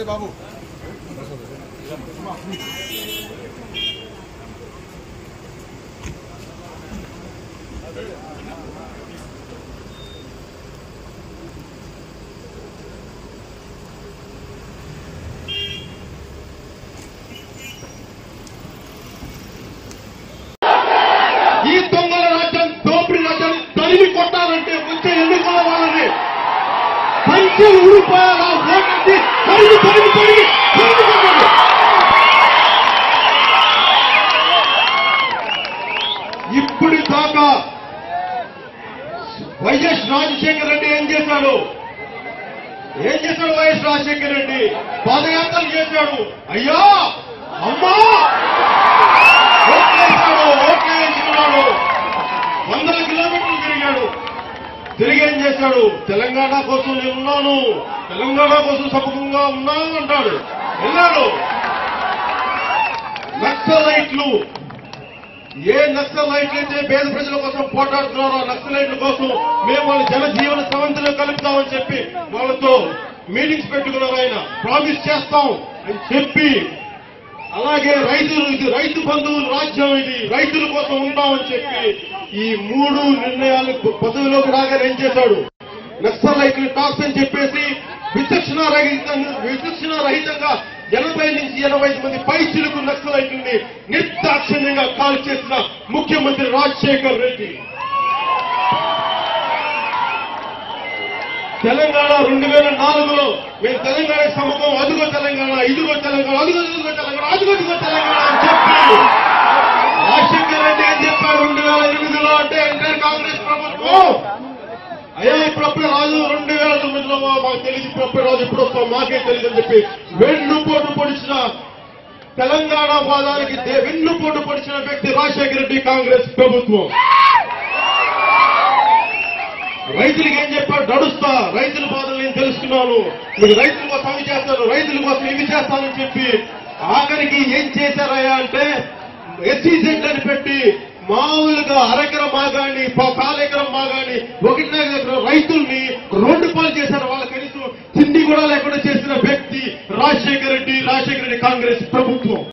బాబు ఈ దొంగల రాజ్యం దోపిడీ రాజ్యాన్ని తరిమి కొట్టాలంటే వచ్చే ఎన్నికల వాళ్ళని పంచి ఊడిపోయాల ఓటేసి తరిమి తరిమి తరిమి తరిమి కొట్టాలి. ఇప్పుడు దాకా వైఎస్ రాజశేఖర రెడ్డి ఏం చేశాడు? వైఎస్ రాజశేఖర రెడ్డి పాదయాత్రలు చేశాడు. అయ్యా అమ్మా ఓట్లేసుకున్నాడు. 100 కిలోమీటర్లు తిరిగాడు. తిరిగి ఏం చేశాడు? తెలంగాణ కోసం నేను ఉన్నాను, తెలంగాణ కోసం సముఖంగా ఉన్నాను అంటాడు. వెళ్ళాడు. నక్సలైట్లు, ఏ నక్సలైట్లు అయితే పేద ప్రజల కోసం పోరాడుతున్నారో నక్సలైట్ల కోసం మేము వాళ్ళ జనజీవన సమంతిలో కలుపుతామని చెప్పి వాళ్ళతో మీటింగ్స్ పెట్టుకున్నారు. ఆయన ప్రామిస్ చేస్తాం అని చెప్పి, అలాగే రైతులు, ఇది రైతు బంధువుల రాజ్యం, ఇది రైతుల కోసం ఉంటామని చెప్పి ఈ 3 నిర్ణయాలు పదవిలోకి రాగానే ఏం చేశాడు? నక్సలైట్లు టాక్స్ అని చెప్పేసి విచక్షణ రహితంగా 80 నుంచి 85 మంది పైచిలకు నక్సలైట్లని నిర్దాక్షిణ్యంగా కాల్ చేసిన ముఖ్యమంత్రి రాజశేఖర్ రెడ్డి. తెలంగాణ 2004లో మేము తెలంగాణ సముఖం, అదుగో తెలంగాణ, ఇదిగో తెలంగాణ, అదుగో తెలంగాణ, అదుగో తెలంగాణ అని చెప్పి రాజశేఖర్ రెడ్డి ఏం చెప్పాడు 2008లో అంటే కాంగ్రెస్ ప్రభుత్వం అయ్యా ఇప్పుడప్పుడే రాజు 2009లో మాకు తెలియదు, ఇప్పుడప్పుడే రాజు ఇప్పుడు వస్తాం మాకే తెలియదు అని చెప్పి వెన్నుపోటు పొడిచిన తెలంగాణ వాదానికి వెన్నుపోటు పొడిచిన వ్యక్తి రాజశేఖర్ రెడ్డి కాంగ్రెస్ ప్రభుత్వం. రైతులకి ఏం చెప్పాడు? నడుస్తా, రైతుల బాధలు నేను తెలుసుకున్నాను, మీరు రైతుల కోసం అవి చేస్తారు, రైతుల కోసం ఇవి చేస్తానని చెప్పి ఆఖరికి ఏం చేశారయ్యా అంటే SEZ అని పెట్టి మామూలుగా అరెకరం మాగాని, 1/4 ఎకరం మాగాని, 1.5 ఎకరం రైతుల్ని రోడ్డు పాలు చేశారు. వాళ్ళ కనీసం తిండి కూడా లేకుండా చేసిన వ్యక్తి రాజశేఖర రెడ్డి కాంగ్రెస్ ప్రభుత్వం.